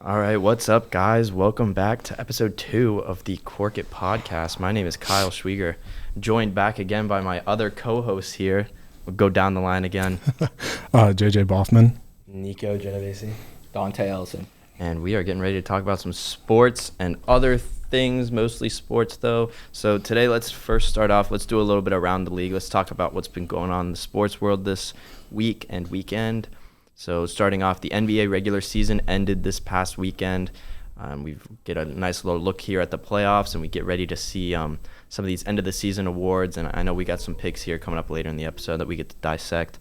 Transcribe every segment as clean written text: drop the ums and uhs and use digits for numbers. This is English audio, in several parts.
All right, what's up, guys? Welcome back to episode 2 of the Cork It podcast. My name is Kyle Schwieger, joined back again by my other co-hosts here. We'll go down the line again. JJ Boffman. Nico Genovese. Dante Ellison. And we are getting ready to talk about some sports and other things, mostly sports, though. So today, let's first start off. Let's do a little bit around the league. Let's talk about what's been going on in the sports world this week and weekend. So starting off, the NBA regular season ended this past weekend. We get a nice little look here at the playoffs, and we get ready to see some of these end-of-the-season awards. And I know we got some picks here coming up later in the episode that we get to dissect.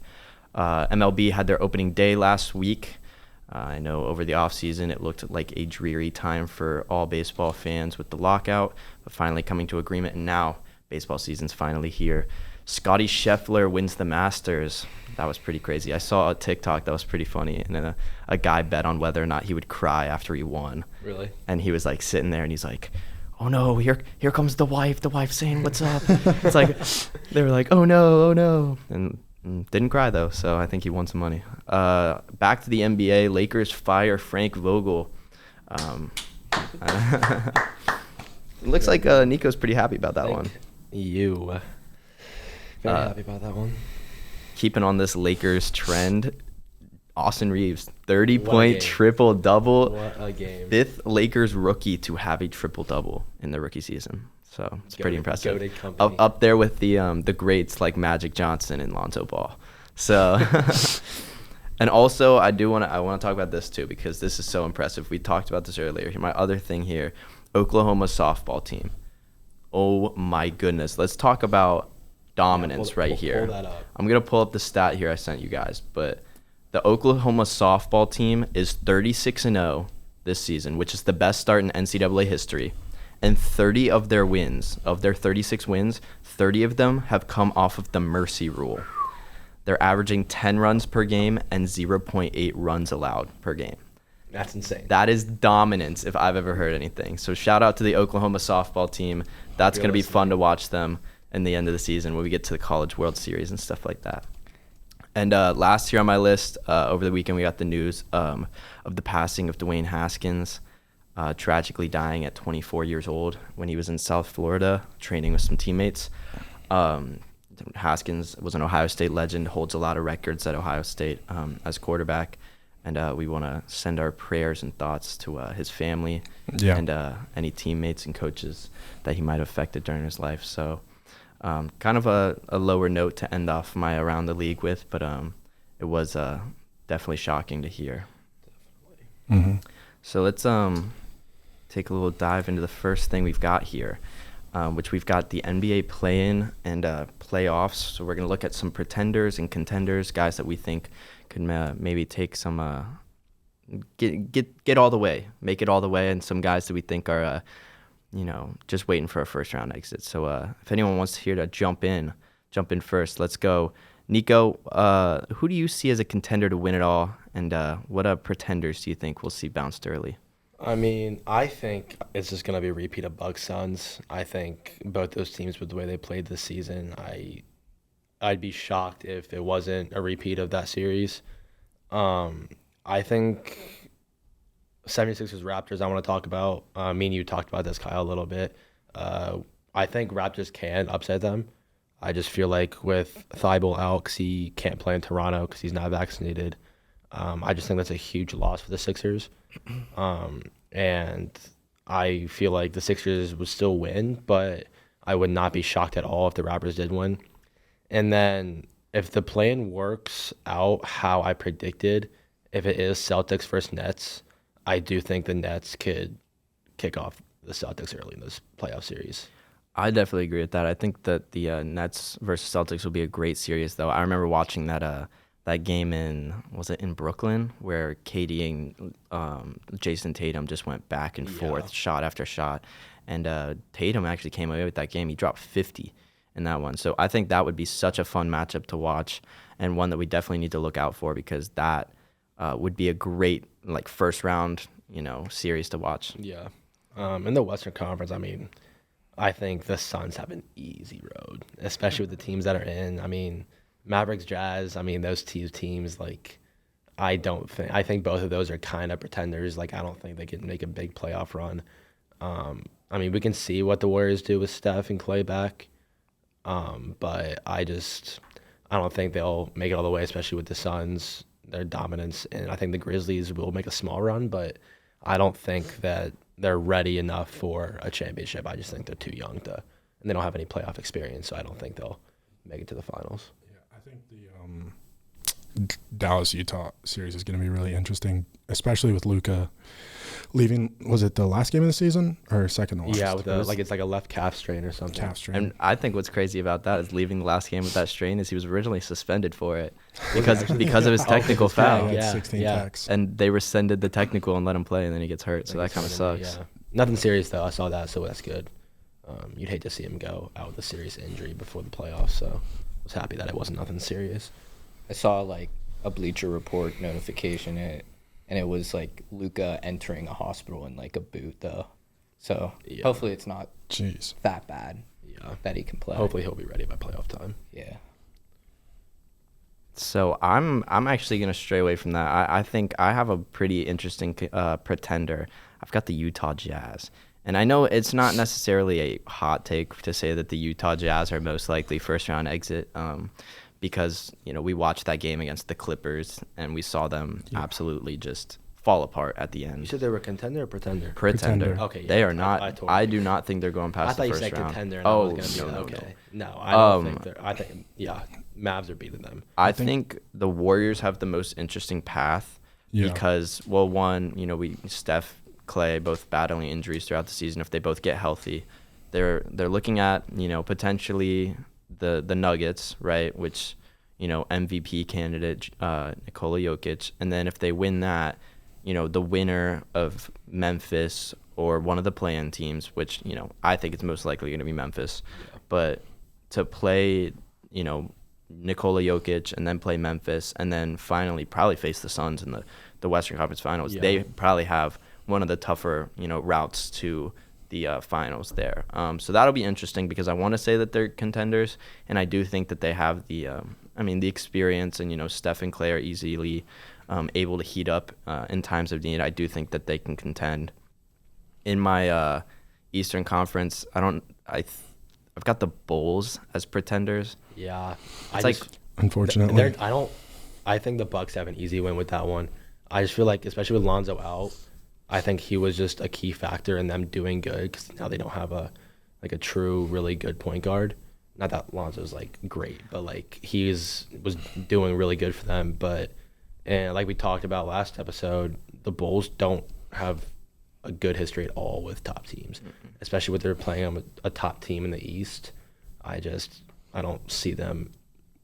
MLB had their opening day last week. I know over the offseason it looked like a dreary time for all baseball fans with the lockout, but finally coming to agreement, and now baseball season's finally here. Scotty Scheffler wins the Masters. That was pretty crazy. I saw a TikTok that was pretty funny, and a guy bet on whether or not he would cry after he won. Really? And he was like sitting there, and he's like, "Oh no, here comes the wife. The wife saying, 'What's up?'" It's like they were like, "Oh no," and didn't cry though. So I think he won some money. Back to the NBA. Lakers fire Frank Vogel. It looks like Nico's pretty happy about that one. You. Very happy about that one. Keeping on this Lakers trend, Austin Reeves, 30-point triple-double. What a game. 5th Lakers rookie to have a triple-double in the rookie season. So it's pretty impressive. Up there with the greats like Magic Johnson and Lonzo Ball. So, and also I want to talk about this too, because this is so impressive. We talked about this earlier. My other thing here, Oklahoma softball team. Oh my goodness. Let's talk about dominance here. Pull that up. I'm going to pull up the stat here I sent you guys, but the Oklahoma softball team is 36-0 this season, which is the best start in NCAA history. And 30 of their wins, of their 36 wins, 30 of them have come off of the mercy rule. They're averaging 10 runs per game and 0.8 runs allowed per game. That's insane. That is dominance if I've ever heard anything. So shout out to the Oklahoma softball team. That's going to be fun to watch them in the end of the season when we get to the College World Series and stuff like that. And last here on my list, over the weekend, we got the news of the passing of Dwayne Haskins, tragically dying at 24 years old when he was in South Florida training with some teammates. Haskins was an Ohio State legend, holds a lot of records at Ohio State as quarterback. And we want to send our prayers and thoughts to his family and any teammates and coaches that he might have affected during his life. So kind of a lower note to end off my Around the League with, but it was definitely shocking to hear. Definitely. Mm-hmm. So let's take a little dive into the first thing we've got here, which we've got the NBA play-in and playoffs. So we're going to look at some pretenders and contenders, guys that we think could maybe take some get all the way, make it all the way, and some guys that we think are just waiting for a first round exit. So if anyone wants here to jump in first, let's go. Nico, who do you see as a contender to win it all, and what pretenders do you think we'll see bounced early? I mean, I think it's just going to be a repeat of Bucks Suns. I think both those teams, with the way they played this season, I'd be shocked if it wasn't a repeat of that series. I think 76ers Raptors I want to talk about. Me and you talked about this, Kyle, a little bit. I think Raptors can upset them. I just feel like with Thibault out because he can't play in Toronto because he's not vaccinated, I just think that's a huge loss for the Sixers. And I feel like the Sixers would still win, but I would not be shocked at all if the Raptors did win. And then if the plan works out how I predicted, if it is Celtics versus Nets, I do think the Nets could kick off the Celtics early in this playoff series. I definitely agree with that. I think that the Nets versus Celtics will be a great series, though. I remember watching that game in Brooklyn, where KD and Jason Tatum just went back and forth, shot after shot. And Tatum actually came away with that game. He dropped 50 in that one. So I think that would be such a fun matchup to watch, and one that we definitely need to look out for, because that would be a great first round series to watch. Yeah. In the Western Conference, I mean, I think the Suns have an easy road, especially with the teams that are in. I mean, Mavericks, Jazz, I mean, those two teams, I think both of those are kind of pretenders. Like I don't think they can make a big playoff run. I mean, we can see what the Warriors do with Steph and Clay back, but I don't think they'll make it all the way, especially with the Suns, their dominance. And I think the Grizzlies will make a small run, but I don't think that they're ready enough for a championship. I just think they're too young and they don't have any playoff experience, so I don't think they'll make it to the finals. Yeah, I think the Dallas-Utah series is going to be really interesting, especially with Luka leaving. Was it the last game of the season or second to last? Yeah, with it's like a left calf strain or something. Calf strain. And I think what's crazy about that is leaving the last game with that strain is he was originally suspended for it because of his technical foul. Yeah, 16 techs. And they rescinded the technical and let him play, and then he gets hurt. So that kind of sucks. Yeah. Nothing serious though. I saw that, so that's good. You'd hate to see him go out with a serious injury before the playoffs. So I was happy that it wasn't nothing serious. I saw like a Bleacher Report notification, and it was like Luka entering a hospital in like a boot though. So hopefully it's not that bad. Yeah, that he can play. Hopefully he'll be ready by playoff time. Yeah. So I'm actually gonna stray away from that. I think I have a pretty interesting pretender. I've got the Utah Jazz. And I know it's not necessarily a hot take to say that the Utah Jazz are most likely first round exit, because we watched that game against the Clippers and we saw them absolutely just fall apart at the end. You said they were a contender or pretender? Pretender. Okay, yeah. They are not. I do not think they're going past the first round. I thought you said contender. And oh, I was gonna no, okay. No, I don't think they're. I think Mavs are beating them. I think the Warriors have the most interesting path because, well, one, Steph, Clay both battling injuries throughout the season. If they both get healthy, they're looking at potentially the Nuggets, right, which MVP candidate Nikola Jokic, and then if they win that, the winner of Memphis or one of the play-in teams, which I think it's most likely going to be Memphis, but to play Nikola Jokic and then play Memphis and then finally probably face the Suns in the Western Conference Finals. They probably have one of the tougher, routes to the finals there. So that'll be interesting because I want to say that they're contenders, and I do think that they have the experience, and Steph and Clay are easily able to heat up in times of need. I do think that they can contend. In my Eastern Conference, I've got the Bulls as pretenders. Yeah, unfortunately, I think the Bucks have an easy win with that one. I just feel like, especially with Lonzo out, I think he was just a key factor in them doing good because now they don't have a true, really good point guard. Not that Lonzo's great, but he was doing really good for them. And like we talked about last episode, the Bulls don't have a good history at all with top teams, especially when they're playing on a top team in the East. I don't see them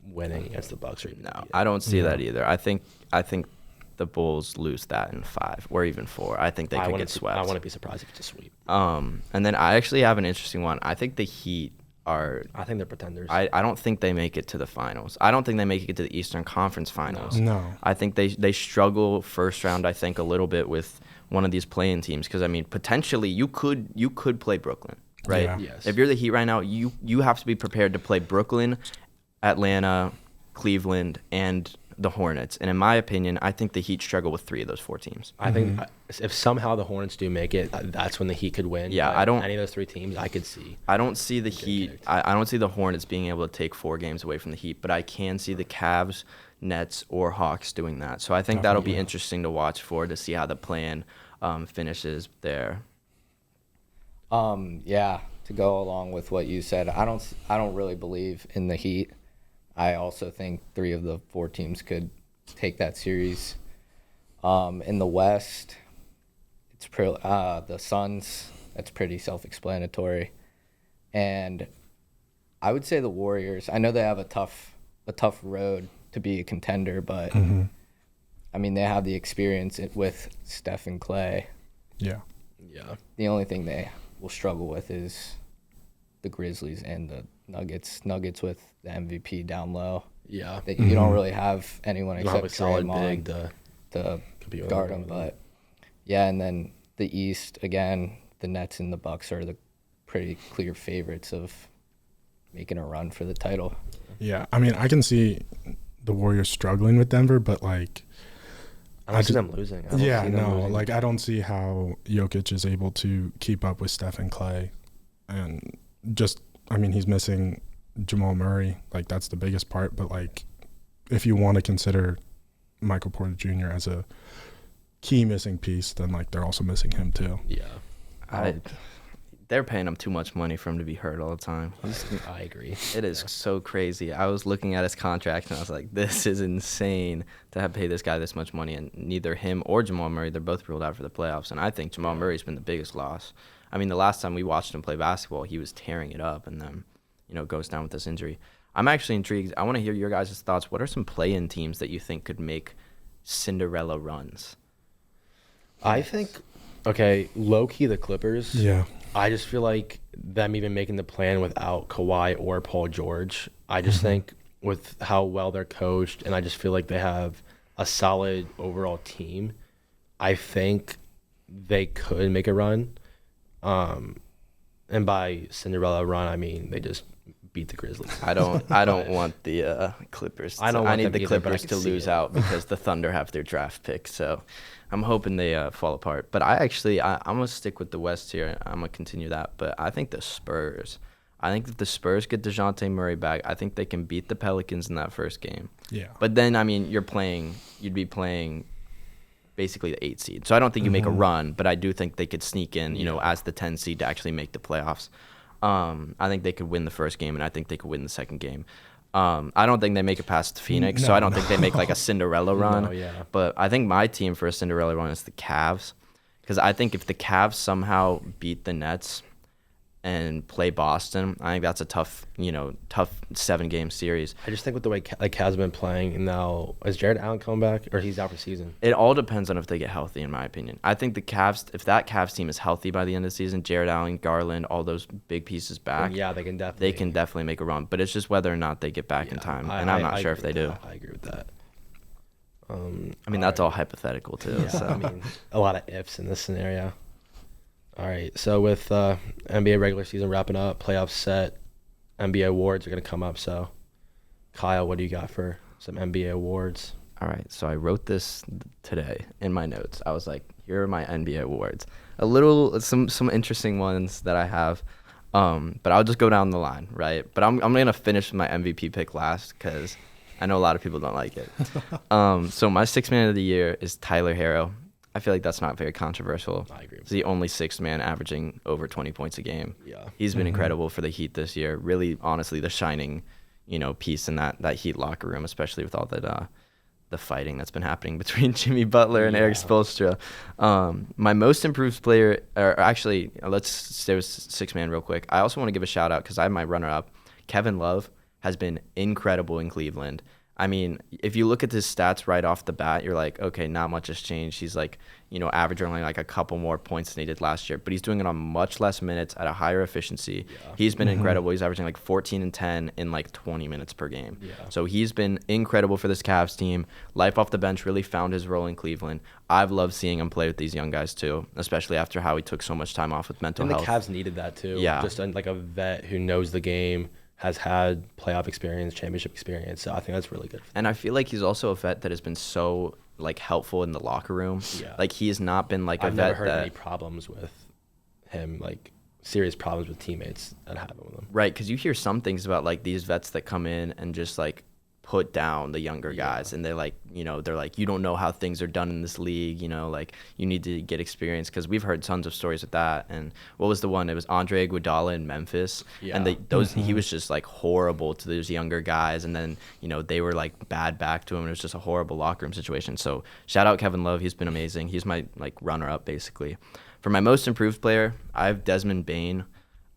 winning against the Bucks. No, I don't see that either. I think the Bulls lose that in 5 or even 4. I think they could get swept. I wouldn't be surprised if it's a sweep. And then I actually have an interesting one. I think the Heat are. I think they're pretenders. I don't think they make it to the finals. I don't think they make it to the Eastern Conference Finals. No. I think they struggle first round. I think a little bit with one of these play-in teams because potentially you could play Brooklyn, right? Yeah. Yes. If you're the Heat right now, you have to be prepared to play Brooklyn, Atlanta, Cleveland, and the Hornets. And in my opinion, I think the Heat struggle with 3 of those 4 teams. I think if somehow the Hornets do make it, that's when the Heat could win. Yeah, but any of those 3 teams I could see. I don't see the Heat. I don't see the Hornets being able to take 4 games away from the Heat, but I can see the Cavs, Nets, or Hawks doing that. So I think that'll be interesting to watch to see how the plan finishes there. Yeah, to go along with what you said, I don't really believe in the Heat. I also think 3 of the 4 teams could take that series. In the West, it's the Suns. That's pretty self-explanatory, and I would say the Warriors. I know they have a tough road to be a contender, but they have the experience with Steph and Clay. Yeah. The only thing they will struggle with is the Grizzlies and the Nuggets. Nuggets with the MVP down low. Yeah. You don't really have anyone You don't have except a solid Draymond big to guard them. But yeah, and then the East again, the Nets and the Bucks are the pretty clear favorites of making a run for the title. Yeah, I can see the Warriors struggling with Denver, but I don't see them losing. I don't see how Jokic is able to keep up with Steph and Clay. And he's missing Jamal Murray. Like, that's the biggest part. But, like, if you want to consider Michael Porter Jr. as a key missing piece, then, like, they're also missing him too. Yeah. They're paying him too much money for him to be hurt all the time. I agree. It is so crazy. I was looking at his contract, and I was like, this is insane to have paid this guy this much money. And neither him or Jamal Murray, they're both ruled out for the playoffs. And I think Jamal Murray's been the biggest loss. I mean, the last time we watched him play basketball, he was tearing it up and then, goes down with this injury. I'm actually intrigued. I want to hear your guys' thoughts. What are some play-in teams that you think could make Cinderella runs? I think, low-key the Clippers. Yeah. I just feel like them even making the plan without Kawhi or Paul George, I just think with how well they're coached, and I just feel like they have a solid overall team, I think they could make a run. And by Cinderella run, I mean they just beat the Grizzlies. I don't want the Clippers. I need the Clippers to lose out because the Thunder have their draft pick. So I'm hoping they fall apart. But I'm going to stick with the West here. I'm going to continue that. But I think the Spurs. I think if the Spurs get DeJounte Murray back, I think they can beat the Pelicans in that first game. Yeah. But then, I mean, you'd be playing basically the 8 seed. So I don't think you make a run, but I do think they could sneak in, as the 10 seed to actually make the playoffs. I think they could win the first game, and I think they could win the second game. I don't think they make it past Phoenix, so I don't think they make like a Cinderella run. But I think my team for a Cinderella run is the Cavs, because I think if the Cavs somehow beat the Nets and play Boston, I think that's a tough 7-game series. I just think with the way Cavs have been playing, and now is Jared Allen coming back, or he's out for season? It all depends on if they get healthy, in my opinion. I think the Cavs, if that Cavs team is healthy by the end of the season, Jared Allen, Garland, all those big pieces back, Yeah, they can definitely make a run. But it's just whether or not they get back in time, and I'm not sure if they do. I agree with that. I mean, that's all hypothetical too. Yeah, So I mean, a lot of ifs in this scenario. All right, so with NBA regular season wrapping up, playoffs set, NBA awards are going to come up. So, Kyle, what do you got for some NBA awards? All right, so I wrote this today in my notes. I was like, here are my NBA awards. Some interesting ones that I have, but I'll just go down the line, right? But I'm going to finish my MVP pick last because I know a lot of people don't like it. So my sixth man of the year is Tyler Herro. I feel like that's not very controversial. I agree. He's the only sixth man averaging over 20 points a game. Yeah. He's been incredible for the Heat this year. Really, honestly, the shining, piece in that Heat locker room, especially with all that the fighting that's been happening between Jimmy Butler and Eric Spoelstra. My most improved player, or actually, let's stay with sixth man real quick. I also want to give a shout out because I have my runner up. Kevin Love has been incredible in Cleveland. I mean, if you look at his stats right off the bat, you're like, okay, not much has changed. He's like, averaging only like a couple more points than he did last year, but he's doing it on much less minutes at a higher efficiency. Yeah. He's been incredible. He's averaging like 14 and 10 in like 20 minutes per game. Yeah. So he's been incredible for this Cavs team. Life off the bench really found his role in Cleveland. I've loved seeing him play with these young guys too, especially after how he took so much time off with mental health. And the Cavs needed that too. Yeah. Just like a vet who knows the game, has had playoff experience, championship experience. So I think that's really good. And I feel like he's also a vet that has been so like helpful in the locker room. Yeah. Like he has not been like I've a vet never heard that any problems with him, like serious problems with teammates that happen with him. Right, because you hear some things about like these vets that come in and just like put down the younger guys, and they're like, you don't know how things are done in this league, like you need to get experience, because we've heard tons of stories with that. And what was the one? It was Andre Iguodala in Memphis, and he was just like horrible to those younger guys, and then they were like bad back to him, and it was just a horrible locker room situation. So shout out Kevin Love, he's been amazing. He's my like runner up basically. For my most improved player, I have Desmond Bane,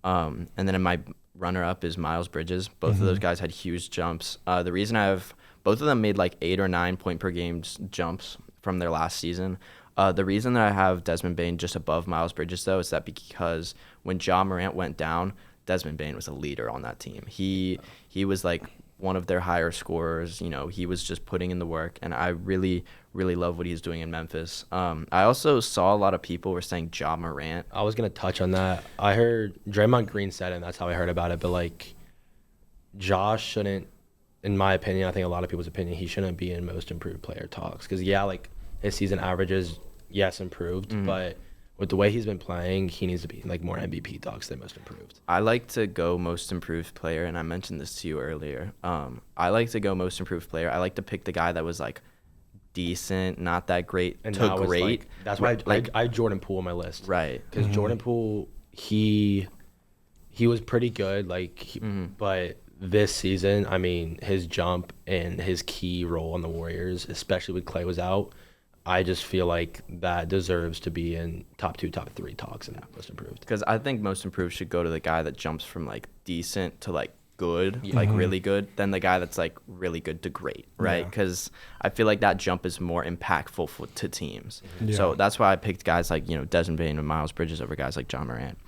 and then in my runner-up is Miles Bridges. Both of those guys had huge jumps. The reason I have both of them made like 8 or 9 point per game jumps from their last season. The reason that I have Desmond Bane just above Miles Bridges, though, is that because when Ja Morant went down, Desmond Bane was a leader on that team. He was like one of their higher scorers. He was just putting in the work, and I really, really love what he's doing in Memphis. I also saw a lot of people were saying Ja Morant. I was going to touch on that. I heard Draymond Green said it, and that's how I heard about it. But, like, Ja shouldn't, in my opinion, I think a lot of people's opinion, he shouldn't be in most improved player talks. Because, like, His season averages, yes, improved, but with the way he's been playing, he needs to be like more MVP dogs than most improved. I like to go most improved player, and I mentioned this to you earlier. I like to go most improved player. I like to pick the guy that was like decent, not that great, And to that was, great. like, that's why I had Jordan Poole on my list. Right. Because Jordan Poole, he was pretty good, but this season, I mean, his jump and his key role on the Warriors, especially when Clay was out, I just feel like that deserves to be in top 2, top 3 talks and most improved. Because I think most improved should go to the guy that jumps from like decent to like good, like really good, than the guy that's like really good to great, right? Yeah. Because I feel like that jump is more impactful to teams. Yeah. So that's why I picked guys like, Desmond Bane and Miles Bridges over guys like John Morant.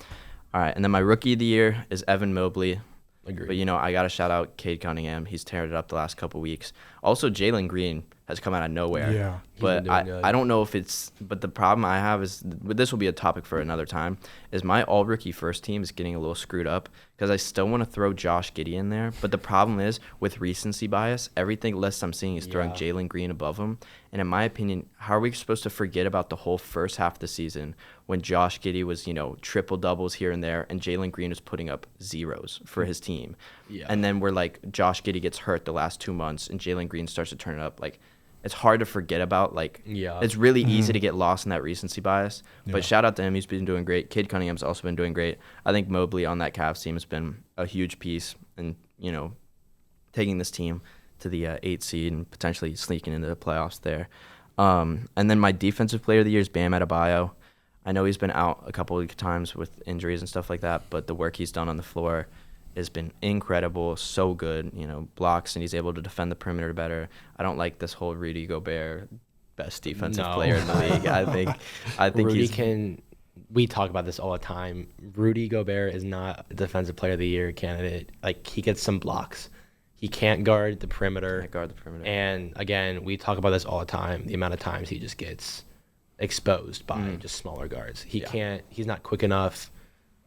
All right, and then my rookie of the year is Evan Mobley. Agreed. But, I got to shout out Cade Cunningham. He's tearing it up the last couple weeks. Also, Jalen Green has come out of nowhere. Yeah. But been doing good. I don't know if it's – but the problem I have is – this will be a topic for another time – is my all-rookie first team is getting a little screwed up because I still want to throw Josh Giddey in there. But the problem is with recency bias, everything list I'm seeing is throwing Jalen Green above him. And in my opinion, how are we supposed to forget about the whole first half of the season when Josh Giddey was, triple doubles here and there and Jalen Green was putting up zeros for his team? Yeah. And then we're like, Josh Giddey gets hurt the last 2 months and Jalen Green starts to turn it up. Like, it's hard to forget about. Like, it's really easy to get lost in that recency bias. But shout out to him. He's been doing great. Cade Cunningham's also been doing great. I think Mobley on that Cavs team has been a huge piece in, taking this team to the 8th seed and potentially sneaking into the playoffs there. And then my defensive player of the year is Bam Adebayo. I know he's been out a couple of times with injuries and stuff like that, but the work he's done on the floor has been incredible, so good, blocks, and he's able to defend the perimeter better. I don't like this whole Rudy Gobert best defensive player in the league. I think Rudy we talk about this all the time. Rudy Gobert is not a defensive player of the year candidate. Like, he gets some blocks. He can't guard the perimeter. And again, we talk about this all the time, the amount of times he just gets exposed by just smaller guards. He's not quick enough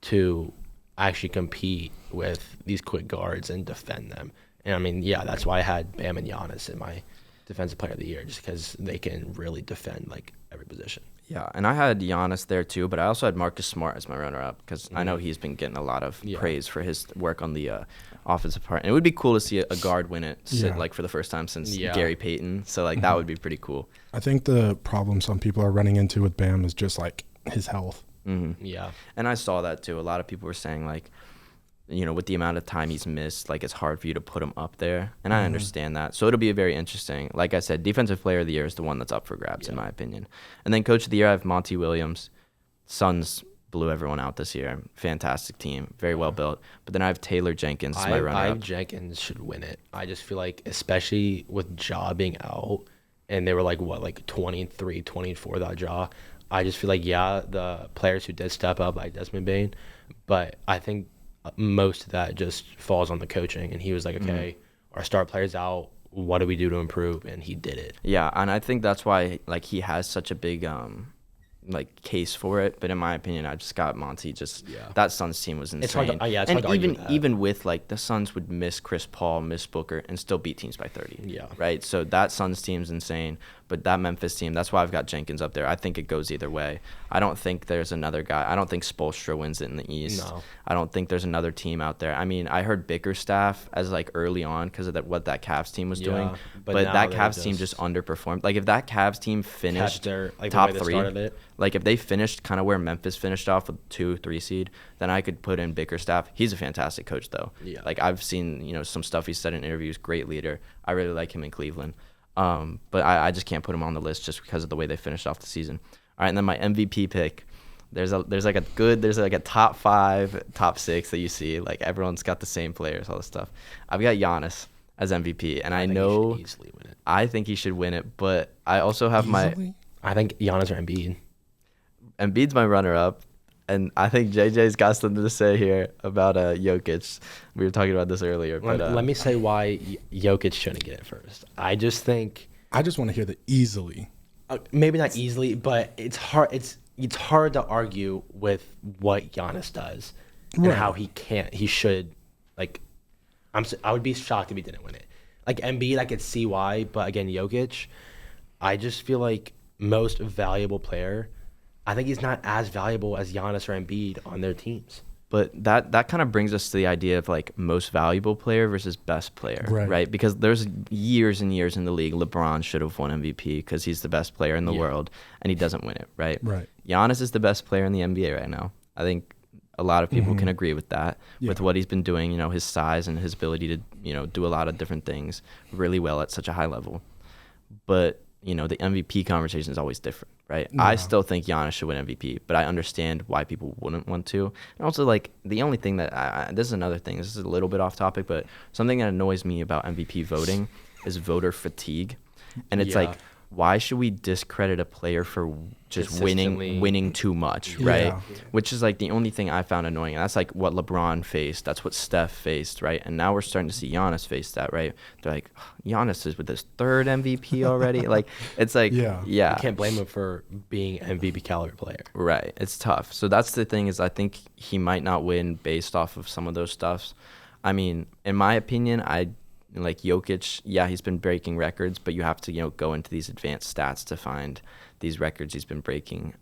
to actually compete with these quick guards and defend them. And I mean, that's why I had Bam and Giannis in my defensive player of the year, just because they can really defend like every position. Yeah, and I had Giannis there too, but I also had Marcus Smart as my runner-up because I know he's been getting a lot of praise for his work on the offensive part. And it would be cool to see a guard win it, like for the first time since Gary Payton. So like that would be pretty cool. I think the problem some people are running into with Bam is just like his health. Yeah. And I saw that too. A lot of people were saying like, with the amount of time he's missed, like it's hard for you to put him up there. And I understand that. So it'll be very interesting. Like I said, defensive player of the year is the one that's up for grabs in my opinion. And then coach of the year, I have Monty Williams. Suns blew everyone out this year. Fantastic team. Very well built. But then I have Taylor Jenkins as my runner-up. Jenkins should win it. I just feel like, especially with Ja being out, and they were like 23, 24 without Ja. I just feel like, the players who did step up, like Desmond Bane, but I think most of that just falls on the coaching. And he was like, okay, our star player's out. What do we do to improve? And he did it. Yeah, and I think that's why like he has such a big case for it. But in my opinion, I just got Monty. That Suns team was insane. It's hard to, it's hard to even argue with that. even with like the Suns would miss Chris Paul, miss Booker, and still beat teams by 30. Yeah. Right. So that Suns team's insane. But that Memphis team, that's why I've got Jenkins up there. I think it goes either way. I don't think there's another guy. I don't think Spoelstra wins it in the East. No. I don't think there's another team out there. I mean, I heard Bickerstaff as like early on because of what that Cavs team was doing. But that Cavs team just underperformed. Like if that Cavs team finished top 3, like if they finished kind of where Memphis finished off with 2-3 seed, then I could put in Bickerstaff. He's a fantastic coach though. Yeah. Like I've seen, some stuff he said in interviews. Great leader. I really like him in Cleveland. But I just can't put him on the list just because of the way they finished off the season. All right, and then my MVP pick. There's like a top 5, top 6 that you see. Like everyone's got the same players, all this stuff. I've got Giannis as MVP, and I know he should easily win it. I think he should win it, but I also have I think Giannis or Embiid. Embiid's my runner-up, and I think JJ's got something to say here about Jokic. We were talking about this earlier. But let me say why Jokic shouldn't get it first. I just want to hear the easily. Maybe not easily, but it's hard. It's hard to argue with what Giannis does and how he should. Like, I would be shocked if he didn't win it. Like Embiid, I could see why, but again, Jokic, I just feel like most valuable player, I think he's not as valuable as Giannis or Embiid on their teams. But that kind of brings us to the idea of like most valuable player versus best player, right? Because there's years and years in the league, LeBron should have won MVP because he's the best player in the world, and he doesn't win it, right? Right. Giannis is the best player in the NBA right now. I think a lot of people can agree with that, with what he's been doing, his size and his ability to, do a lot of different things really well at such a high level. But, the MVP conversation is always different, right? I still think Giannis should win MVP, but I understand why people wouldn't want to. And also, like, the only thing that this is another thing. This is a little bit off topic, but something that annoys me about MVP voting is voter fatigue. And it's like, why should we discredit a player for just winning too much, right? Yeah. Which is like the only thing I found annoying. And that's like what LeBron faced. That's what Steph faced, right? And now we're starting to see Giannis face that, right? They're like, Giannis is with his third MVP already. Like, it's like, yeah. You can't blame him for being an MVP caliber player. Right. It's tough. So that's the thing is I think he might not win based off of some of those stuffs. I mean, in my opinion, like Jokic, he's been breaking records, but you have to, go into these advanced stats to find these records he's been breaking.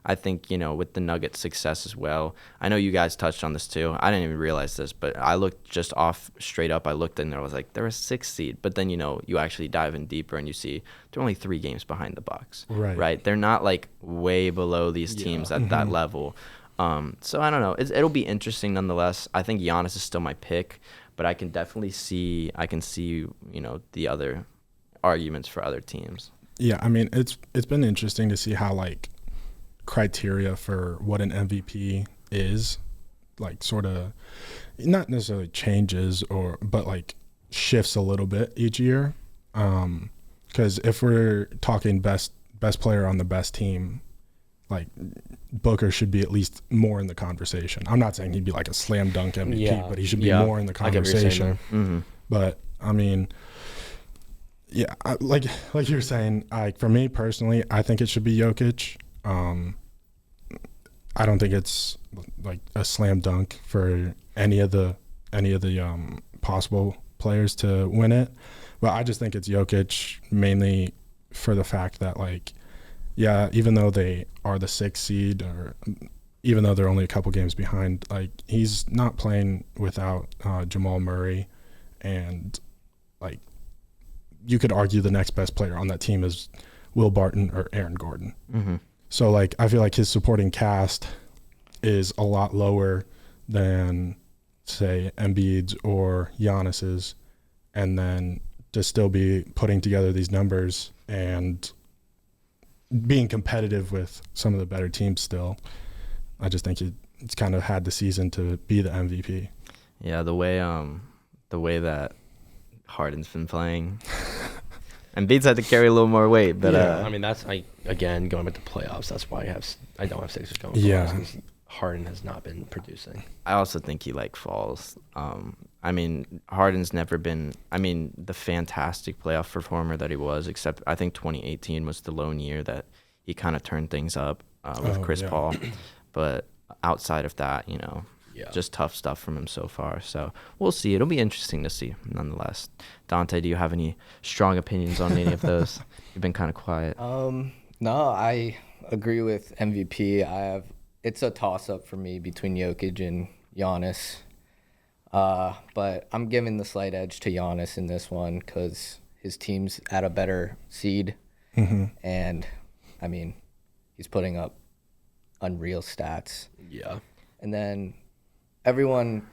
I think, with the Nuggets' success as well, I know you guys touched on this too. I didn't even realize this, but I looked just off straight up. I looked and there was like, they're a 6th seed, but then, you actually dive in deeper and you see they're only 3 games behind the Bucks, right? They're not like way below these teams at that level. So I don't know. It'll be interesting nonetheless. I think Giannis is still my pick. But I can definitely see, the other arguments for other teams. Yeah, I mean, it's been interesting to see how, like, criteria for what an MVP is, like, sort of, not necessarily changes, but, like, shifts a little bit each year. Because if we're talking best player on the best team, like, Booker should be at least more in the conversation. I'm not saying he'd be like a slam dunk MVP, but he should be more in the conversation. But I mean, like you were saying, for me personally, I think it should be Jokic. I don't think it's like a slam dunk for any of the possible players to win it. But I just think it's Jokic mainly for the fact that, like, even though they are the 6th seed, or even though they're only a couple games behind, like, he's not playing without Jamal Murray, and, like, you could argue the next best player on that team is Will Barton or Aaron Gordon. So, like, I feel like his supporting cast is a lot lower than, say, Embiid's or Giannis's, and then to still be putting together these numbers and being competitive with some of the better teams still. I just think it's kind of had the season to be the MVP. Yeah, the way that Harden's been playing. And Embiid's had to carry a little more weight, but I mean, that's again going with the playoffs. That's why I don't have Sixers going. Because Harden has not been producing. I also think he falls. I mean, Harden's never been, the fantastic playoff performer that he was, except I think 2018 was the lone year that he kind of turned things up with Chris Paul. But outside of that, just tough stuff from him so far. So we'll see. It'll be interesting to see nonetheless. Dante, do you have any strong opinions on any of those? You've been kind of quiet. No, I agree with MVP. It's a toss-up for me between Jokic and Giannis. But I'm giving the slight edge to Giannis in this one because his team's at a better seed. And, he's putting up unreal stats. Yeah. And then everyone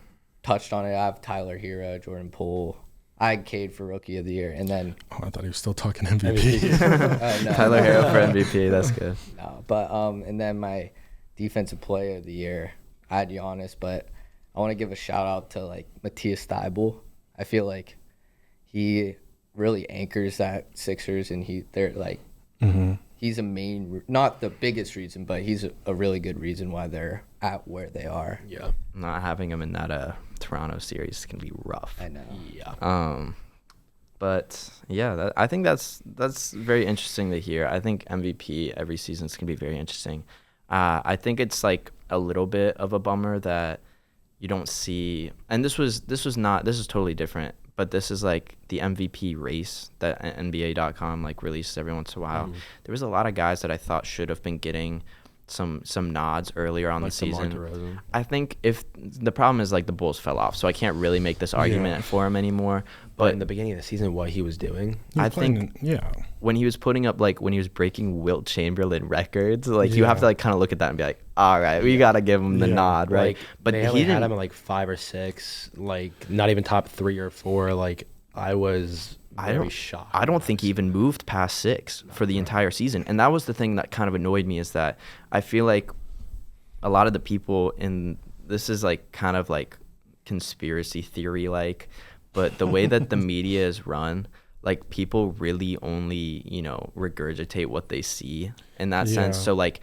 touched on it. I have Tyler Hero, Jordan Poole. I had Cade for Rookie of the Year. And then... Oh, I thought he was still talking MVP. No, Tyler Hero for MVP. That's good. No, but and then my Defensive Player of the Year, I had Giannis, but I want to give a shout out to Matthias Thybulle. I feel like he really anchors that Sixers, and he's a main, not the biggest reason, but he's a really good reason why they're at where they are. Yeah, not having him in that Toronto series can be rough. I know. Yeah. But yeah, I think that's very interesting to hear. I think MVP every season is gonna be very interesting. I think it's a little bit of a bummer that you don't see, and this is totally different, but this is like the MVP race that NBA.com like releases every once in a while. There was a lot of guys that I thought should have been getting some nods earlier on Like the season. DeMar DeRozan. I think if the problem is like the Bulls fell off, so I can't really make this argument for him anymore. But in the beginning of the season, what he was doing, I think when he was putting up like when he was breaking Wilt Chamberlain records, like you have to like kind of look at that and be like, all right, we gotta give him the nod, right? like, But they he only had didn't. him at like 5 or 6, like not even top 3 or 4. Like I was very shocked. I don't think he even moved past 6 for the entire season. And that was the thing that kind of annoyed me, is that I feel like a lot of the people in this is like kind of like conspiracy theory like, but the way that the media is run, like people really only, regurgitate what they see in that sense. So like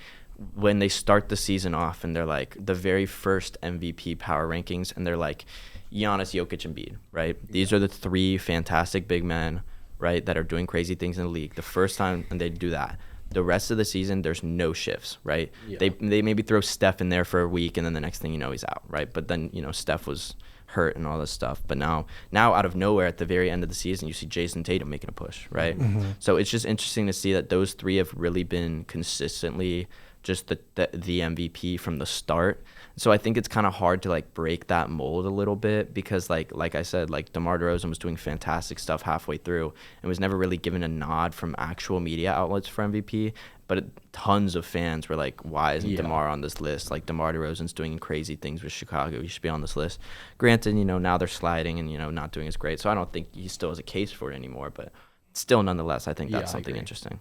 when they start the season off and they're like the very first MVP power rankings and they're like Giannis, Jokic, and Embiid, right? These are the 3 fantastic big men, right, that are doing crazy things in the league. The first time, and they do that. The rest of the season, there's no shifts, right? Yeah. They maybe throw Steph in there for a week, and then the next thing you know, he's out, right? But then, Steph was hurt and all this stuff. But now out of nowhere, at the very end of the season, you see Jason Tatum making a push, right? So it's just interesting to see that those 3 have really been consistently just the MVP from the start. So I think it's kind of hard to like break that mold a little bit, because like I said, like DeMar DeRozan was doing fantastic stuff halfway through and was never really given a nod from actual media outlets for MVP. But tons of fans were like, why isn't DeMar on this list? Like DeMar DeRozan's doing crazy things with Chicago. He should be on this list. Granted, now they're sliding and, not doing as great. So I don't think he still has a case for it anymore. But still, nonetheless, I think that's something interesting.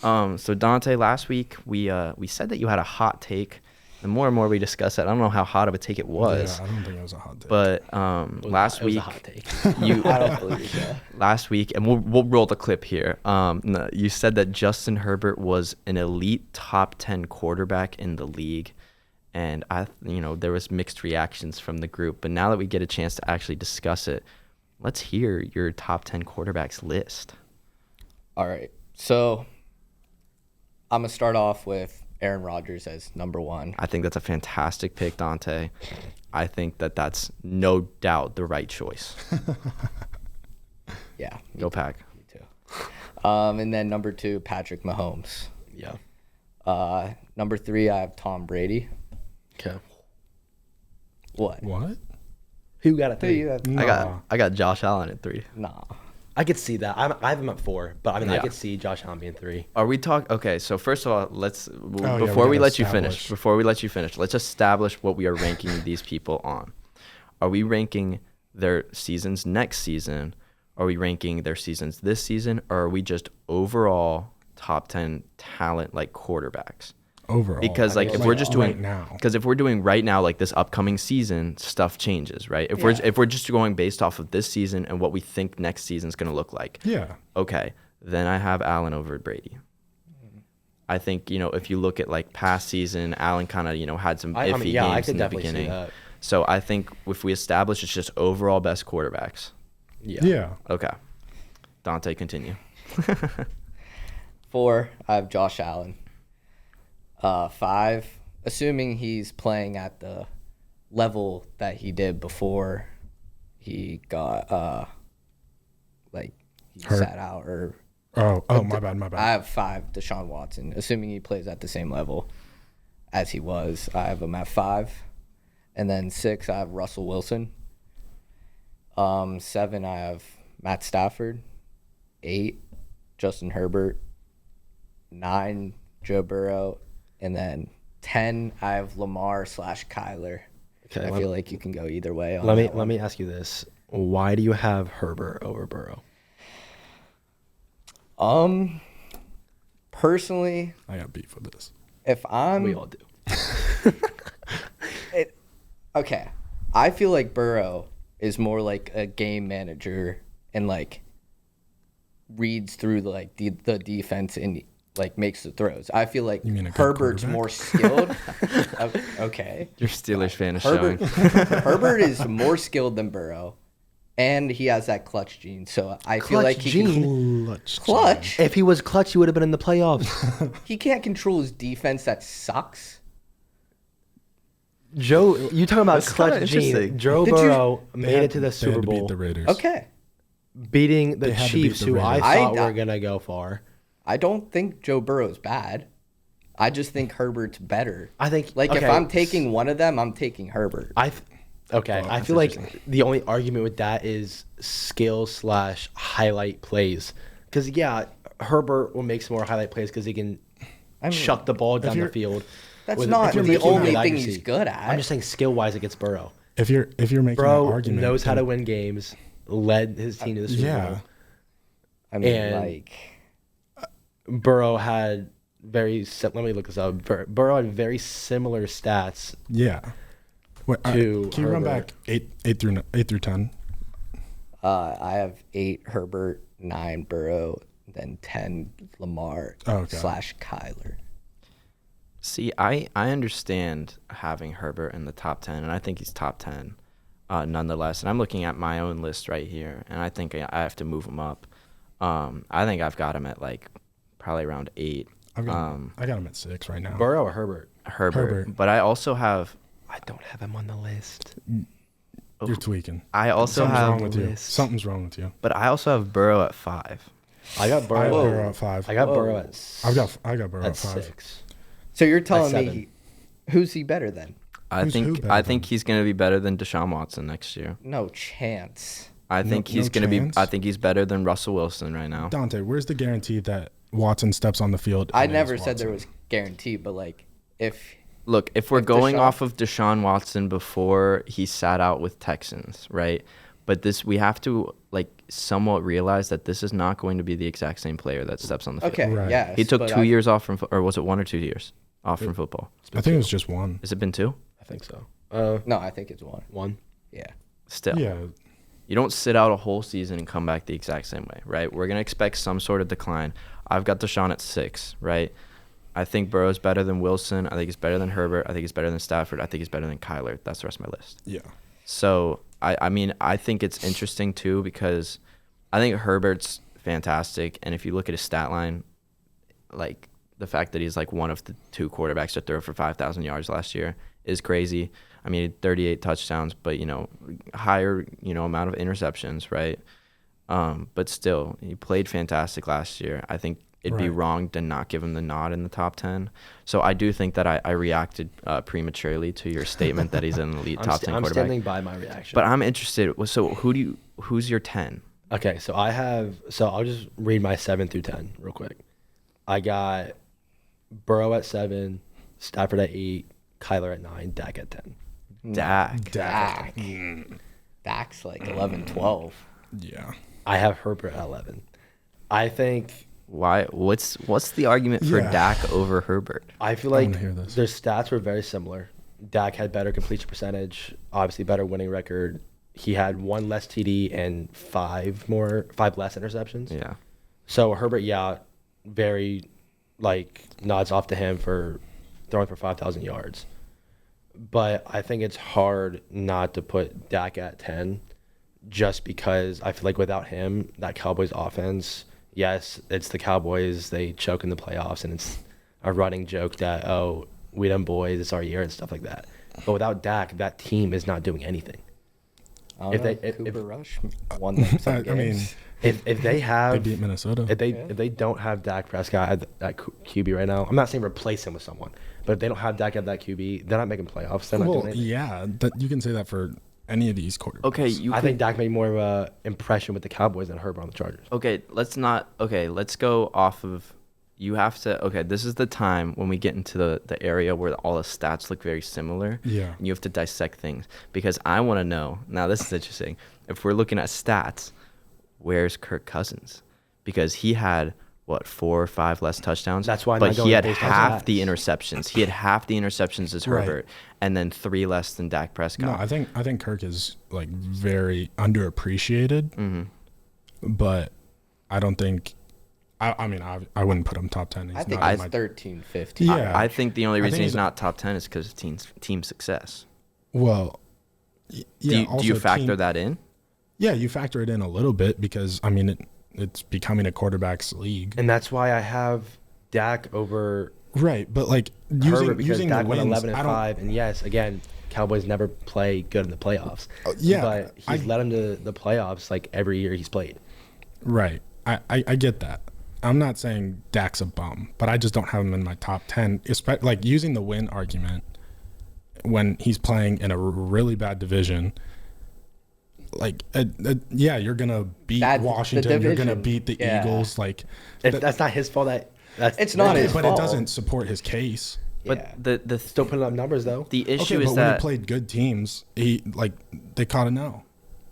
So Dante, last week we said that you had a hot take. The more and more we discuss it, I don't know how hot of a take it was. Yeah, I don't think it was a hot take. But last week, a hot take. I don't believe that. Last week, and we'll roll the clip here. You said that Justin Herbert was an elite top 10 quarterback in the league, and there was mixed reactions from the group. But now that we get a chance to actually discuss it, let's hear your top 10 quarterbacks list. All right, so I'm gonna start off with Aaron Rodgers as number 1. I think that's a fantastic pick, Dante. I think that that's no doubt the right choice. Yeah. Go Pack. Me too. And then number 2, Patrick Mahomes. Yeah. Number 3, I have Tom Brady. Okay. What? Who got it? Who 3? you have? I got Josh Allen at 3. Nah. I could see that. I have him at 4, but I mean, Yeah. I could see Josh Allen being 3. Are we okay, so first of all, before we we gotta let you finish, let's establish what we are ranking these people on. Are we ranking their seasons next season? Are we ranking their seasons this season? Or are we just overall top 10 talent like quarterbacks? Overall. Because like if we're just doing right now. because if we're doing right now, like this upcoming season, stuff changes, right? If we're just going based off of this season and what we think next season's gonna look like. Yeah. Okay, then I have Allen over Brady. I think, if you look at like past season, Allen kind of, had some iffy games in the beginning. See that. So I think if we establish it's just overall best quarterbacks. Yeah. Okay. Dante, continue. 4, I have Josh Allen. 5, assuming he's playing at the level that he did before he got Hurt. sat out or. Oh, my bad. I have 5, Deshaun Watson. Assuming he plays at the same level as he was, I have him at 5. And then 6, I have Russell Wilson. 7, I have Matt Stafford. 8, Justin Herbert. 9, Joe Burrow. And then 10, I have Lamar/Kyler. Okay. I feel like you can go either way. On Let me ask you this: why do you have Herbert over Burrow? Personally, I got beef with this. if I'm We all do. okay, I feel like Burrow is more like a game manager and like reads through like the defense and like makes the throws. I feel like You mean a good Herbert's quarterback? more skilled. Okay. Your Steelers fan is showing. Herbert is more skilled than Burrow, and he has that clutch gene. So I feel Clutch like he can clutch. If he was clutch, he would have been in the playoffs. He can't control his defense that sucks. Joe, you talking about That's kinda clutch gene? interesting. Joe Did you- Burrow They made had- it to the they Super had to Bowl, beat the Raiders. Okay. beating the They had to beat Chiefs, the who I Raiders. thought I- were gonna go far. I don't think Joe Burrow's bad. I just think Herbert's better. I think Like, if okay, I'm taking one of them, I'm taking Herbert. Okay, Well, I that's feel like interesting. the only argument with that is skill / highlight plays. Because yeah, Herbert will make some more highlight plays because he can I mean, chuck the ball down the you're- field. That's with- not with the equal only accuracy. thing he's good at. I'm just saying skill wise against Burrow. If you're making Bro an argument, knows how then- to win games. Led his team to the Super Yeah. Bowl. I mean, and- like, Burrow had let me look this up. Burrow had very similar stats. Yeah. Wait, To can you run Herbert. back eight through 10? I have 8 Herbert, 9 Burrow, then 10 Lamar Oh, okay. / Kyler. See, I understand having Herbert in the top 10, and I think he's top 10 nonetheless. And I'm looking at my own list right here, and I think I have to move him up. I think I've got him at like probably around 8. I got him at 6 right now. Burrow or Herbert? Herbert. But I also have I don't have him on the list. You're tweaking. I also Something's have wrong with you. list. Something's wrong with you. but I also have Burrow at 5. I got I have Burrow. Burrow at 5. I got Whoa. Burrow at. I got Burrow at at 5. 6. So you're telling 7. me who's he better than? I Who's who think better I than think him? he's going to be better than Deshaun Watson next year. No chance. I think he's no going to be chance? I think he's better than Russell Wilson right now. Dante, where's the guarantee that Watson steps on the field? I and never is said there Watson? was guarantee, but like if Look, if we're If going Deshaun- off of Deshaun Watson before he sat out with Texans, right? But we have to like somewhat realize that this is not going to be the exact same player that steps on the field. okay, Right. yes. He took but 2 years off from or was it 1 or 2 years off from football? I think it was just one. Has it been 2? I think so. No, I think it's 1. 1. Yeah. Still. Yeah. You don't sit out a whole season and come back the exact same way, right? We're going to expect some sort of decline. I've got Deshaun at 6, right? I think Burrow's better than Wilson. I think he's better than Herbert. I think he's better than Stafford. I think he's better than Kyler. That's the rest of my list. Yeah. So, I mean, I think it's interesting, too, because I think Herbert's fantastic. And if you look at his stat line, like the fact that he's like one of the 2 quarterbacks to throw for 5,000 yards last year is crazy. I mean, 38 touchdowns, but, higher, amount of interceptions, right? But still, he played fantastic last year. I think it'd be Right. wrong to not give him the nod in the top 10. So I do think that I reacted prematurely to your statement that he's an elite top 10 I'm quarterback. standing by my reaction. But I'm interested. So who's your 10? Okay, so I'll just read my 7 through 10 real quick. I got Burrow at 7, Stafford at 8, Kyler at 9, Dak at 10. Dak. Dak. Dak's like 11, 12. Yeah. I have Herbert at 11. I think Why? What's the argument for Yeah. Dak over Herbert? I feel I like wanna hear this. their stats were very similar. Dak had better completion percentage, obviously better winning record. He had 1 less TD and 5 less interceptions. Yeah. So Herbert, very nods off to him for throwing for 5,000 yards. But I think it's hard not to put Dak at 10 just because I feel like without him, that Cowboys offense, yes, it's the Cowboys. They choke in the playoffs, and it's a running joke that, oh, we done boys, it's our year and stuff like that. But without Dak, that team is not doing anything. I don't If know. they- if- Cooper Rush won them some I mean, games. If they they have beat Minnesota. if they don't have Dak Prescott at QB right now, I'm not saying replace him with someone, but if they don't have Dak at that QB, they're not making playoffs. They're not Well, doing anything. yeah, that you can say that for any of these quarterbacks. Okay, I think Dak made more of a impression with the Cowboys than Herbert on the Chargers. Let's go off of. You have to. Okay, this is the time when we get into the area where all the stats look very similar. Yeah. And you have to dissect things because I want to know. Now this is interesting. If we're looking at stats, where's Kirk Cousins? Because he had 4 or 5 less touchdowns. That's why I'm But not he going had based on half the stats. interceptions. He had half the interceptions as Right. Herbert, and then 3 less than Dak Prescott. No, I think Kirk is like very underappreciated, Mm-hmm. but I don't think. I mean, I wouldn't put him top 10. He's I think not it's in my, 13, 15. Yeah. I think the only I reason think he's he's- not top 10 is because of team success. well. Yeah. Do you also factor team- that in? Yeah, you factor it in a little bit because I mean it's becoming a quarterback's league, And that's why I have Dak over right? But like Herbert using because using Dak the went wins, 11 and I don't. 5, and yes, again, Cowboys never play good in the playoffs. Yeah, but he's led them to the playoffs like every year he's played. Right. I get that. I'm not saying Dak's a bum, but I just don't have him in my top 10. Like using the win argument when he's playing in a really bad division. Like, yeah, you're gonna beat Washington. You're gonna beat the Eagles. Like, that's not his fault. It's not his but fault. it doesn't support his case. But the Still putting up numbers though. The issue Okay, is but when that he played good teams, they caught a no.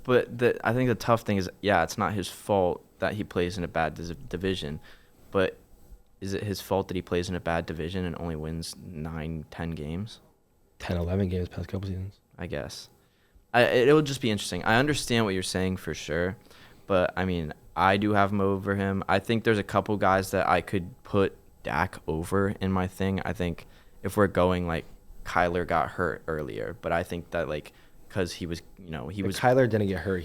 But I think the tough thing is, it's not his fault that he plays in a bad division, but is it his fault that he plays in a bad division and only wins 9-10 games? 10-11 games past couple seasons. I guess. It'll just be interesting. I understand what you're saying for sure, but I mean, I do have him over him. I think there's a couple guys that I could put Dak over in my thing. I think if we're going like Kyler got hurt earlier, but I think that like because he was Kyler didn't get hurt.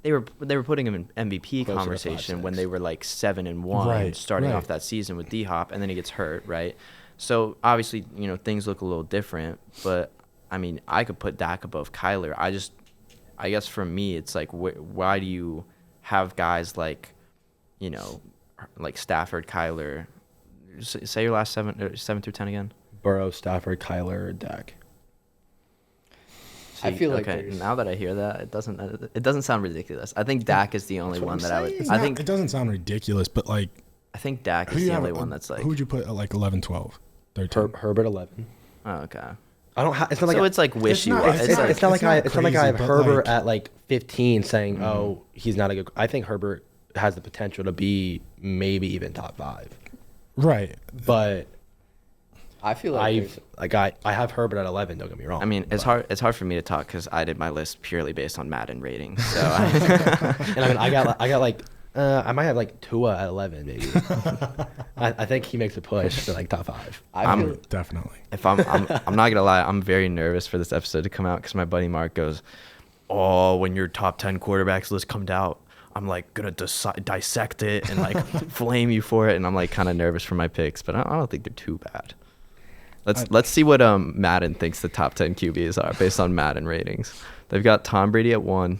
They were putting him in MVP Closer to conversation 5-6. when they were like 7-1 Right, starting right. off that season with D-Hop, and then he gets hurt, right? So obviously, things look a little different, but I mean, I could put Dak above Kyler. I guess for me, it's like, why do you have guys like, like Stafford, Kyler? Say your last 7 through 10 again. Burrow, Stafford, Kyler, Dak. I feel like okay. Now that I hear that, it doesn't sound ridiculous. I think Dak is the only one that I would. It doesn't sound ridiculous, but like, I think Dak is the only one that's like. Who would you put at like 11, 12, 13? Herbert 11. Oh, okay. I don't. It's not like so it's like wishy. It's not like I have but Herbert like, at like 15 saying, "Oh, he's not a good." I think Herbert has the potential to be maybe even top 5. Right. But I feel like I have Herbert at 11. Don't get me wrong. I mean, it's hard for me to talk because I did my list purely based on Madden ratings. So and I mean, I got like I might have like Tua at 11 maybe. I think he makes a push for like top 5. Definitely. If I'm not gonna lie, I'm very nervous for this episode to come out because my buddy Mark goes, "Oh, when your top 10 quarterbacks list comes out, I'm like gonna dissect it and like flame you for it," and I'm like kind of nervous for my picks, but I don't think they're too bad. Let's see what Madden thinks the top 10 QBs are based on Madden ratings. They've got Tom Brady at 1,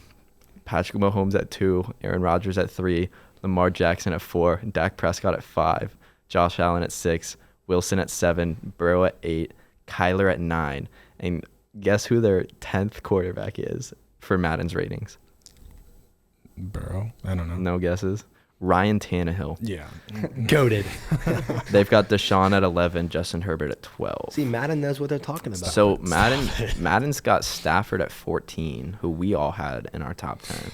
Patrick Mahomes at 2, Aaron Rodgers at 3, Lamar Jackson at 4, Dak Prescott at 5, Josh Allen at 6, Wilson at 7, Burrow at 8, Kyler at 9, and guess who their 10th quarterback is for Madden's ratings? Burrow. I don't know. No guesses. Ryan Tannehill. Yeah. Goated. They've got Deshaun at 11, Justin Herbert at 12. See, Madden knows what they're talking about. So Madden's got Stafford at 14, who we all had in our top 10.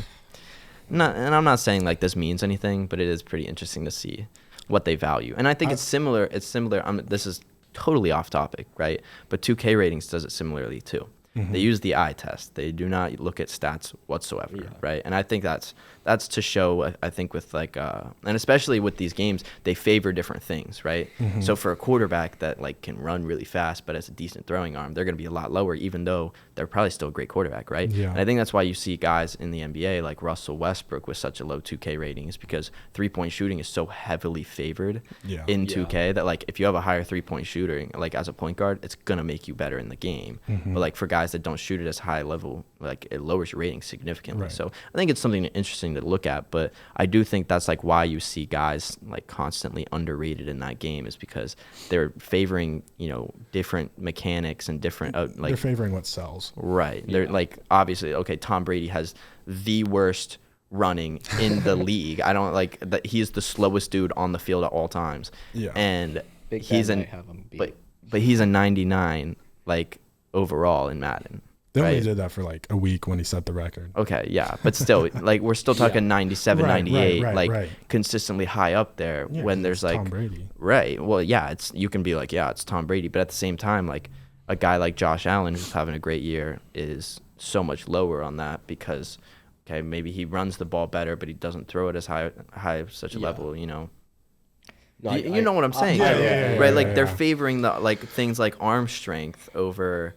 And I'm not saying like this means anything, but it is pretty interesting to see what they value. And I think it's similar. It's similar. This is totally off topic, right? But 2K ratings does it similarly too. Mm-hmm. They use the eye test. They do not look at stats whatsoever, right? And I think that's to show, I think, with like, and especially with these games, they favor different things, right? Mm-hmm. So for a quarterback that like can run really fast but has a decent throwing arm, they're going to be a lot lower, even though they're probably still a great quarterback, right? Yeah. And I think that's why you see guys in the NBA like Russell Westbrook with such a low 2K rating, is because 3-point shooting is so heavily favored in 2K that like if you have a higher 3-point shooting, like as a point guard, it's going to make you better in the game. Mm-hmm. But like for guys that don't shoot it as high level, like it lowers your rating significantly. Right. So I think it's something interesting to look at, but I do think that's like why you see guys like constantly underrated in that game, is because they're favoring, different mechanics and different like they're favoring what sells. Right. They're like, obviously, okay, Tom Brady has the worst running in the league. I don't like that. He's the slowest dude on the field at all times. Yeah. And Big he's Ben an might have him beat. but he's a 99 like overall in Madden. They only right? did that for like a week when he set the record. Okay, yeah, but still, like we're still talking 97, Right, 98, right, like right. consistently high up there. Yeah, when 'cause there's it's like Tom Brady. Right. Well, yeah, you can be like, yeah, it's Tom Brady, but at the same time, like a guy like Josh Allen who's having a great year is so much lower on that because, okay, maybe he runs the ball better, but he doesn't throw it as high of such a level, No, you know what I'm saying, yeah, right? Like yeah. they're favoring the like things like arm strength over,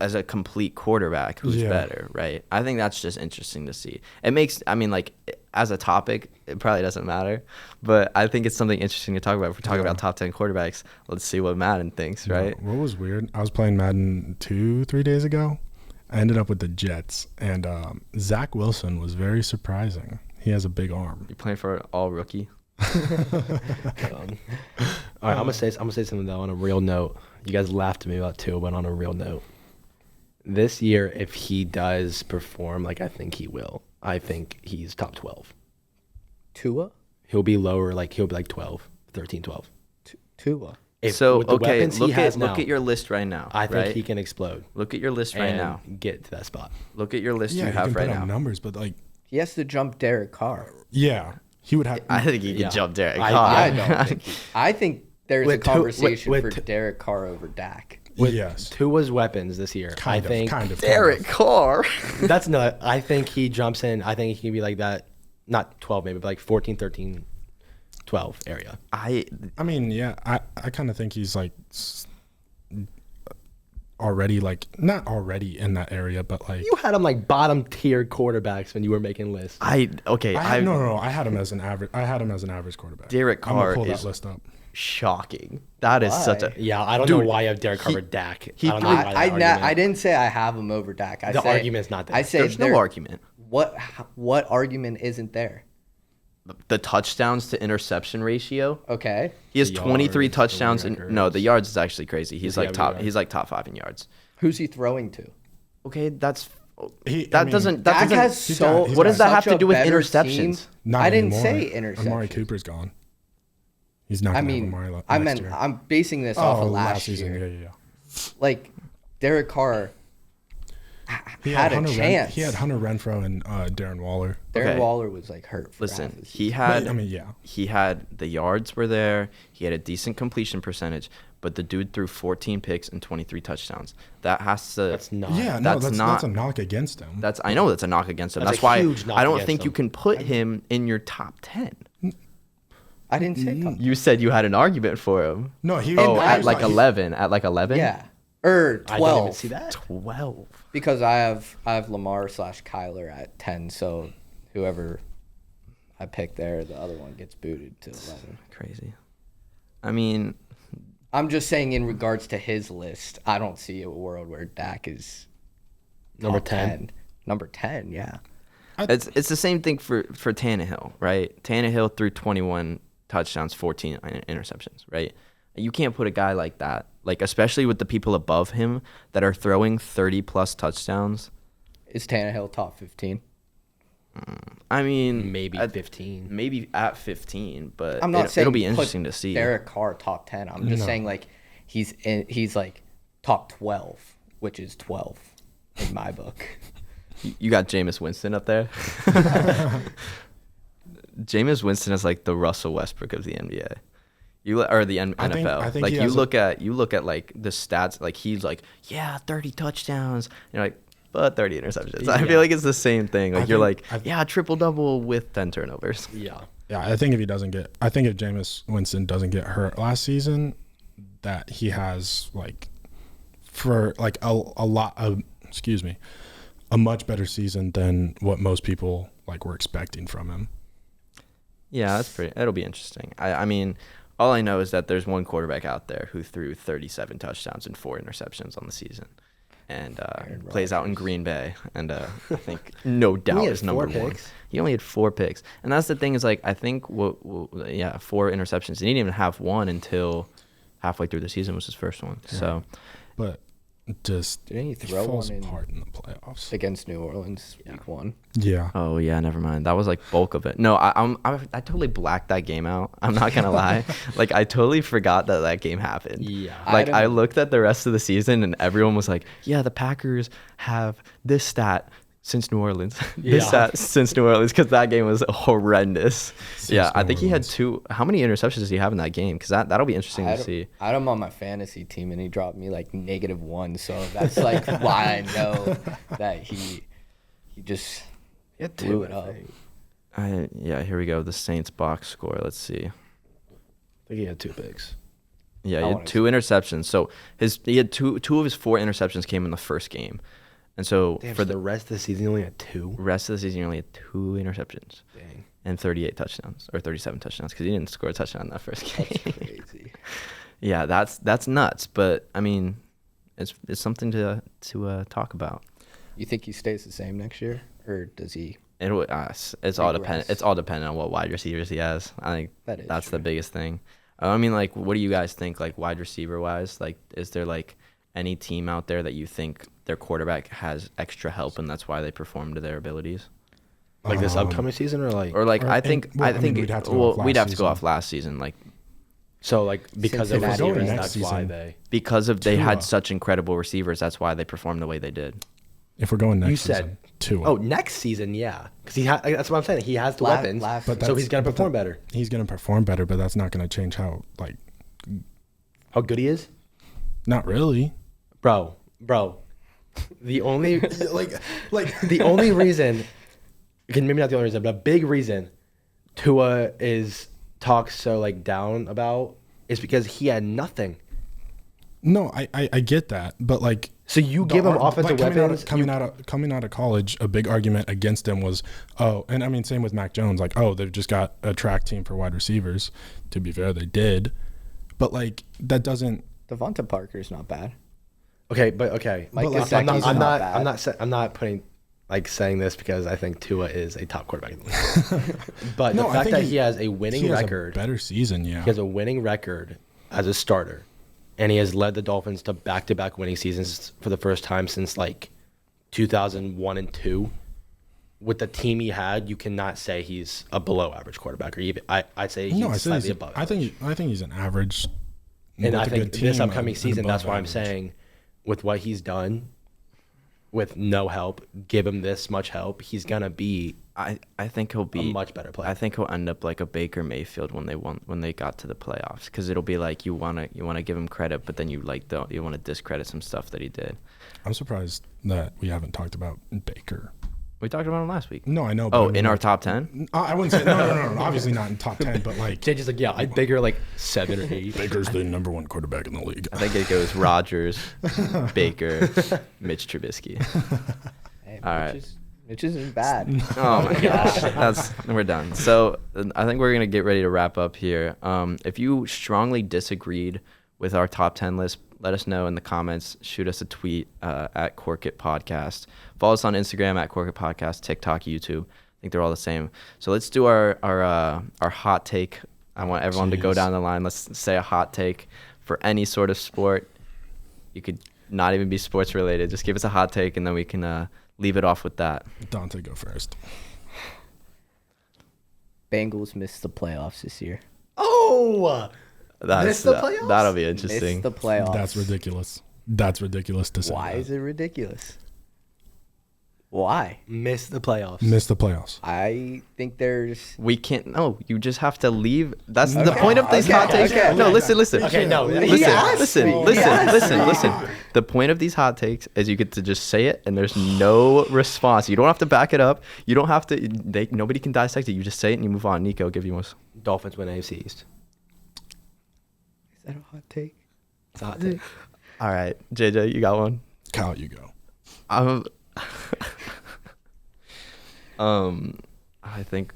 as a complete quarterback who's better, right? I think that's just interesting to see. It makes, I mean, like as a topic, it probably doesn't matter. But I think it's something interesting to talk about. If we're talking about top 10 quarterbacks, let's see what Madden thinks, right? What was weird? I was playing Madden 2-3 days ago. I ended up with the Jets, and Zach Wilson was very surprising. He has a big arm. You playing for an all rookie? All right, I'm gonna say something though on a real note. You guys laughed at me about too, but on a real note, this year if he does perform like I think he will, I think he's top 12. Tua? He'll be lower, like he'll be like 12, 13, 12. Tua. So with the okay, weapons he has look now, at your list right now. I think right? he can explode. Look at your list right and now. get to that spot. Look at your list Yeah, you he have can right put up now. numbers, but like, He has to jump Derek Carr. yeah, he would have. I think he can Yeah. jump Derek I- Carr. I don't think I think there's a With Tua- conversation with for Tua- Derek Carr over Dak. With yes, Tua's weapons this year, kind I think of. Derek Carr. that's not. I think he jumps in. I think he can be like that, not 12 maybe, but like 14, 13, 12 area. I mean, yeah, I kind of think he's like already, like, not already in that area, but like You had him like bottom tier quarterbacks when you were making lists. I had him as an average. I had him as an average quarterback. Derek I'm gonna Carr pull is that list up. shocking. That is such a Why? Yeah, I don't Dude, know why you have Derek Carr over Dak. I don't know why that I argument. didn't say I have him over Dak. The argument's not there. I say there's no argument. What argument isn't there? The touchdowns to interception ratio. Okay. He has The 23 yards, the touchdowns and no, records. the yards is actually crazy. He's he like have top. yards? He's like top 5 in yards. Who's he throwing to? Okay, that's That that doesn't. That Dak doesn't. has he's so. got- what does that have such to a do with better interceptions? team. Not I didn't anymore. say interceptions. Amari Cooper's gone. He's not. I Gonna mean, have Amari I next meant year. I'm basing this off of last season. year. Yeah. Like Derek Carr He had a Hunter chance. he had Hunter Renfro and Darren Waller. Darren Okay. Waller was like hurt. For half Listen, the he season. had. But, I mean, yeah. He had the yards were there. He had a decent completion percentage, but the dude threw 14 picks and 23 touchdowns. That has to. That's not. Yeah, no, That's that's a not- knock against him. That's I know that's a knock against him. That's That's a why huge knock I don't against think you him. can put him in your top 10. I didn't say top. You said you had an argument for him. No, he. Oh, he at was like not- 11. At like 11. Yeah, or 12. I didn't even see that. 12. Because I have Lamar / Kyler at 10, so whoever I pick there, the other one gets booted to 11. Crazy. I mean, I'm just saying in regards to his list, I don't see a world where Dak is Number top 10. Number 10, yeah. it's the same thing for Tannehill, right? Tannehill threw 21 touchdowns, 14 interceptions, right? You can't put a guy like that, like especially with the people above him that are throwing 30 plus touchdowns. Is Tannehill top 15? I mean, Maybe at 15. maybe at 15, but I'm not saying it'll be put interesting to see. Derek Carr top 10. I'm just No. saying like he's like top 12, which is 12 in my book. You got Jameis Winston up there. Jameis Winston is like the Russell Westbrook of the NBA. Or the NFL. I think like he you has look at like the stats. Like he's like, yeah, 30 touchdowns. And you're like, but 30 interceptions. I Yeah. feel like it's the same thing. Like you're think- like, yeah, triple double with 10 turnovers. Yeah. Yeah, I think if Jameis Winston doesn't get hurt last season, that he has like for like a much better season than what most people like were expecting from him. Yeah, it'll be interesting. I mean, all I know is that there's one quarterback out there who threw 37 touchdowns and 4 interceptions on the season, and plays out in Green Bay, and I think no doubt had is number 4 one. picks. He only had 4 picks, and that's the thing is like I think 4 interceptions. He didn't even have one until halfway through the season was his first one. So But just Didn't he it throw falls one in apart in the playoffs. against New Orleans week 1? Yeah. oh yeah, never mind. That was like bulk of it. No, I totally blacked that game out. I'm not gonna lie. Like I totally forgot that game happened. Yeah. Like I don't- looked at the rest of the season and everyone was like, yeah, the Packers have this stat since New Orleans. This Yeah. stat since New Orleans because that game was horrendous. Yeah, I New think he had Orleans. 2. How many interceptions did he have in that game? Because that'll be interesting to see. I had him on my fantasy team, and he dropped me like -1. So that's like why I know that he just blew it up. Yeah, here we go. The Saints box score. Let's see. I think he had 2 picks. Yeah, I he had wanna 2 interceptions. So he had two of his 4 interceptions came in the first game, and so Damn, for for the the rest of the season, he only had 2. rest of the season, he only had 2 interceptions. Dang. and 38 touchdowns or 37 touchdowns because he didn't score a touchdown in that first game. That's crazy. Yeah, that's nuts. But I mean, it's something to talk about. You think he stays the same next year, or does he? It's all dependent. It's all dependent on what wide receivers he has. I think that's true. the biggest thing. I mean, like, what do you guys think, like, wide receiver wise? Like, is there like any team out there that you think their quarterback has extra help and that's why they perform to their abilities? Like this upcoming season, or like, I think we'd have to go off we'd have to go season. off last season, like so like because of Cincinnati receivers, next that's season. why they. because of they Tua. had such incredible receivers. That's why they performed the way they did. If we're going next You season, said Tua. Oh, next season, yeah, because that's what I'm saying. He has the weapons, But so that's- he's gonna but perform better. He's going to perform better, but that's not going to change how, like, How good he is, not really. bro. The only like the only reason, okay, maybe not the only reason, but a big reason Tua is talked so like down about is because he had nothing. No, I get that, but like, So you give him offensive weapons. Coming out of college, a big argument against him was, and I mean, same with Mac Jones. Like, they've just got a track team for wide receivers. To be fair, they did, but like that doesn't. Devonta Parker's not bad. Okay, but okay. Mike But, like, Gesicki's not bad. I'm not putting like saying this because I think Tua is a top quarterback in the league. But No, the I fact think that he has a winning he has record, a better season, yeah. he has a winning record as a starter, and he has led the Dolphins to back-to-back winning seasons for the first time since like 2001 and 2. With the team he had, you cannot say he's a below-average quarterback, or even I'd say he's slightly above. I think he's an average. And with I a think good this team, upcoming an season, that's above why I'm average. saying, with what he's done, with no help, give him this much help, he's gonna be I think he'll a be much better player. I think he'll end up like a Baker Mayfield when they got to the playoffs, because it'll be like you wanna give him credit, but then you want to discredit some stuff that he did. I'm surprised that we haven't talked about Baker. We talked about him last week. No, I know. But Oh, I mean, in our like, top 10? I wouldn't say no. Obviously not in top 10, but like JJ's like, yeah, I'd Baker like 7 or 8. Baker's the number one quarterback in the league. I think it goes Rodgers, Baker, Mitch Trubisky. Hey, All right. Mitch isn't bad. Oh my gosh, we're done. So I think we're gonna get ready to wrap up here. If you strongly disagreed with our top 10 list, let us know in the comments. Shoot us a tweet at Cork It Podcast. Follow us on Instagram at Cork It Podcast, TikTok, YouTube. I think they're all the same. So let's do our hot take. I want everyone to go Jeez. down the line. Let's say a hot take for any sort of sport. You could not even be sports related. Just give us a hot take, and then we can leave it off with that. Dante, go first. Bengals missed the playoffs this year. Oh, That's the playoffs? That'll be Missed interesting. the playoffs. That's ridiculous. That's ridiculous to say. Why that. is it ridiculous? Why? missed the playoffs. Missed the playoffs? I think there's. We can't. No, you just have to leave. That's the point of these hot takes. okay, No, okay. listen. Okay, no, he asked listen. me. He asked me. Listen. The point of these hot takes is you get to just say it, and there's no response. You don't have to back it up. You don't have to. Nobody can dissect it. You just say it and you move on. Nico, give you one. Dolphins win AFC East. Is that a hot take? It's a hot take. All right, JJ, you got one. Kyle, you go. I think.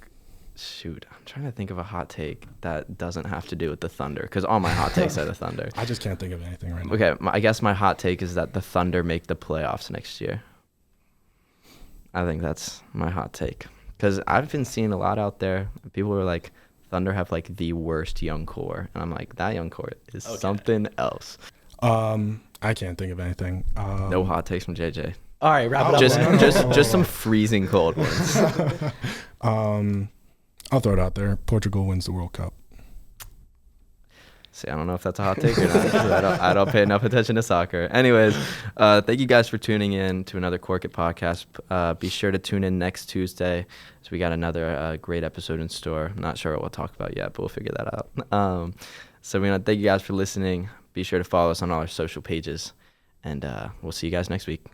Shoot, I'm trying to think of a hot take that doesn't have to do with the Thunder, because all my hot takes are the Thunder. I just can't think of anything right now. Okay, I guess my hot take is that the Thunder make the playoffs next year. I think that's my hot take, because I've been seeing a lot out there. People are like, Thunder have like the worst young core, and I'm like, that young core is something else. I can't think of anything. No hot takes from JJ. All right, wrap it up. Just some freezing cold ones. I'll throw it out there. Portugal wins the World Cup. See, I don't know if that's a hot take or not, 'cause I don't pay enough attention to soccer. Anyways, thank you guys for tuning in to another Cork It podcast. Be sure to tune in next Tuesday, so we got another great episode in store. I'm not sure what we'll talk about yet, but we'll figure that out. So we want to thank you guys for listening. Be sure to follow us on all our social pages, and we'll see you guys next week.